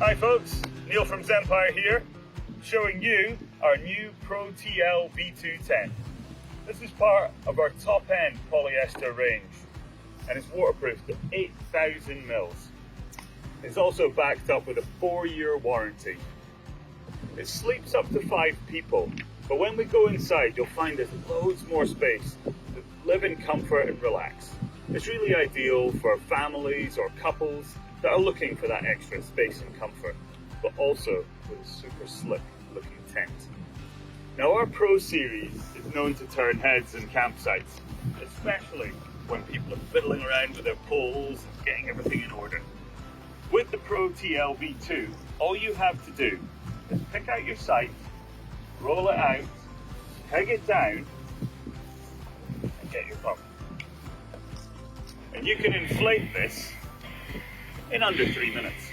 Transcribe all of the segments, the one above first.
Hi folks, Neil from Zempire here, showing you our new Pro TL V2 tent. This is part of our top-end polyester range and it's waterproof to 8,000 mils. It's also backed up with a 4-year warranty. It sleeps up to 5 people, but when we go inside you'll find there's loads more space to live in comfort and relax. It's really ideal for families or couples that are looking for that extra space and comfort, but also with a super slick looking tent. Now our Pro series is known to turn heads in campsites, especially when people are fiddling around with their poles and getting everything in order. With the Pro TL V2, all you have to do is pick out your site, roll it out, peg it down, and get your pump. And you can inflate this in under 3 minutes.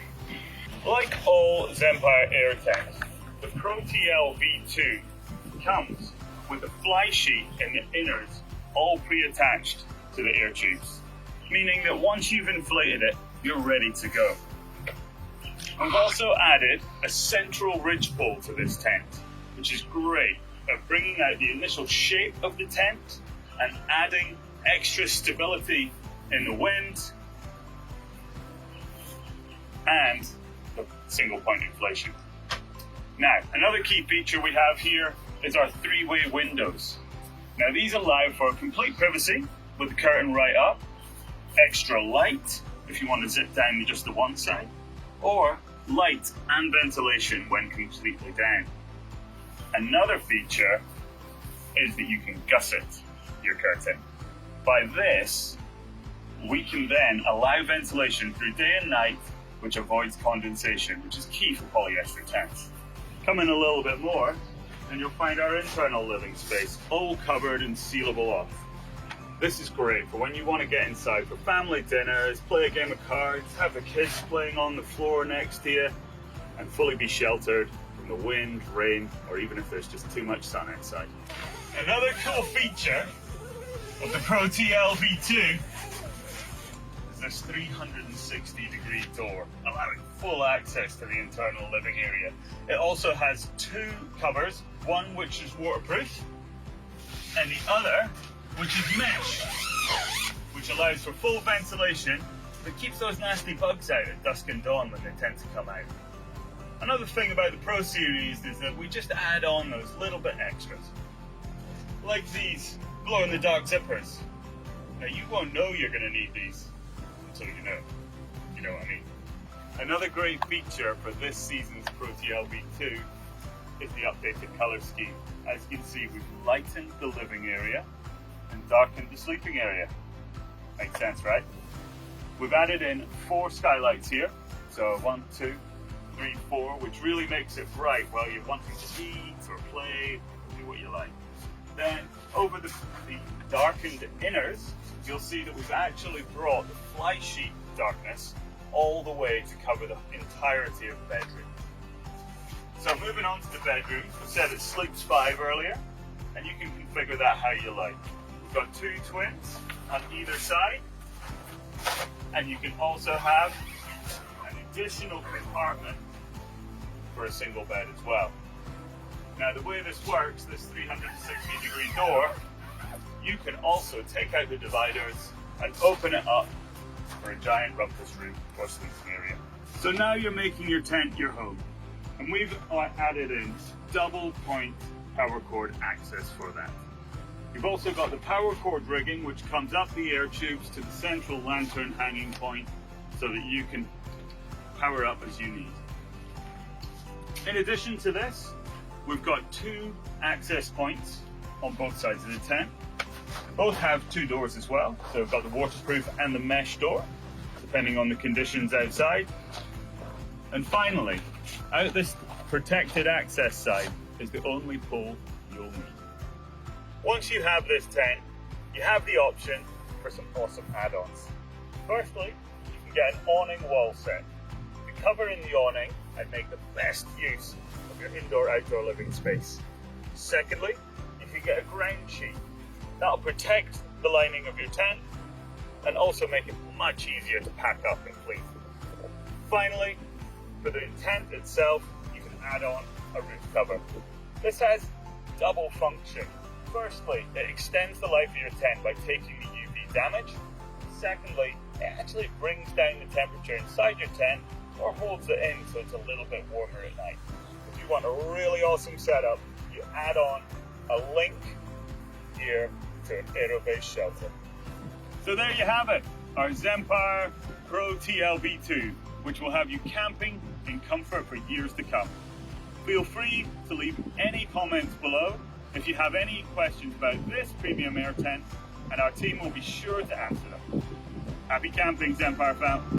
Like all Zempire air tents, the Pro TL V2 comes with a fly sheet in the inners all pre-attached to the air tubes, meaning that once you've inflated it, you're ready to go. We've also added a central ridge pole to this tent, which is great at bringing out the initial shape of the tent and adding extra stability in the wind and the single point inflation. Now, another key feature we have here is our 3-way windows. Now these allow for complete privacy with the curtain right up, extra light if you want to zip down just the one side, or light and ventilation when completely down. Another feature is that you can gusset your curtain. By this, we can then allow ventilation through day and night, which avoids condensation, which is key for polyester tents. Come in a little bit more, and you'll find our internal living space all covered and sealable off. This is great for when you want to get inside for family dinners, play a game of cards, have the kids playing on the floor next to you, and fully be sheltered from the wind, rain, or even if there's just too much sun outside. Another cool feature of the Pro TL V2 is this 360-degree door, allowing full access to the internal living area. It also has 2 covers, one which is waterproof, and the other which is mesh, which allows for full ventilation, but keeps those nasty bugs out at dusk and dawn when they tend to come out. Another thing about the Pro series is that we just add on those little bit extras, like these glow-in-the-dark zippers. Now you won't know you're going to need these until you know what I mean. Another great feature for this season's Pro TL V2 is the updated colour scheme. As you can see, we've lightened the living area and darkened the sleeping area. Makes sense, right? We've added in 4 skylights here, so 1, 2, 3, 4, which really makes it bright while you're wanting to eat or play, do what you like. Then over the darkened inners, you'll see that we've actually brought the fly sheet darkness all the way to cover the entirety of the bedroom. So moving on to the bedroom, we said it sleeps 5 earlier, and you can configure that how you like. We've got 2 twins on either side, and you can also have an additional compartment for a single bed as well. Now the way this works, this 360-degree door, you can also take out the dividers and open it up for a giant rumpus room or sleeping area. So now you're making your tent your home, and we've added in double point power cord access for that. You've also got the power cord rigging, which comes up the air tubes to the central lantern hanging point so that you can power up as you need. In addition to this, we've got 2 access points on both sides of the tent. Both have 2 doors as well, so we've got the waterproof and the mesh door, depending on the conditions outside. And finally, out this protected access side is the only pole you'll need. Once you have this tent, you have the option for some awesome add-ons. Firstly, you can get an awning wall set. You can cover in the awning and make the best use of your indoor-outdoor living space. Secondly, you can get a ground sheet. That'll protect the lining of your tent and also make it much easier to pack up and clean. Finally, For the tent itself, you can add on a roof cover. This has double function. Firstly, it extends the life of your tent by taking the UV damage. Secondly, it actually brings down the temperature inside your tent or holds it in so it's a little bit warmer at night. If you want a really awesome setup, you add on a link here to an aero-based shelter. So there you have it, our Zempire Pro TLB2, which will have you camping in comfort for years to come. Feel free to leave any comments below if you have any questions about this premium air tent, and our team will be sure to answer them. Happy camping, Zempire fam!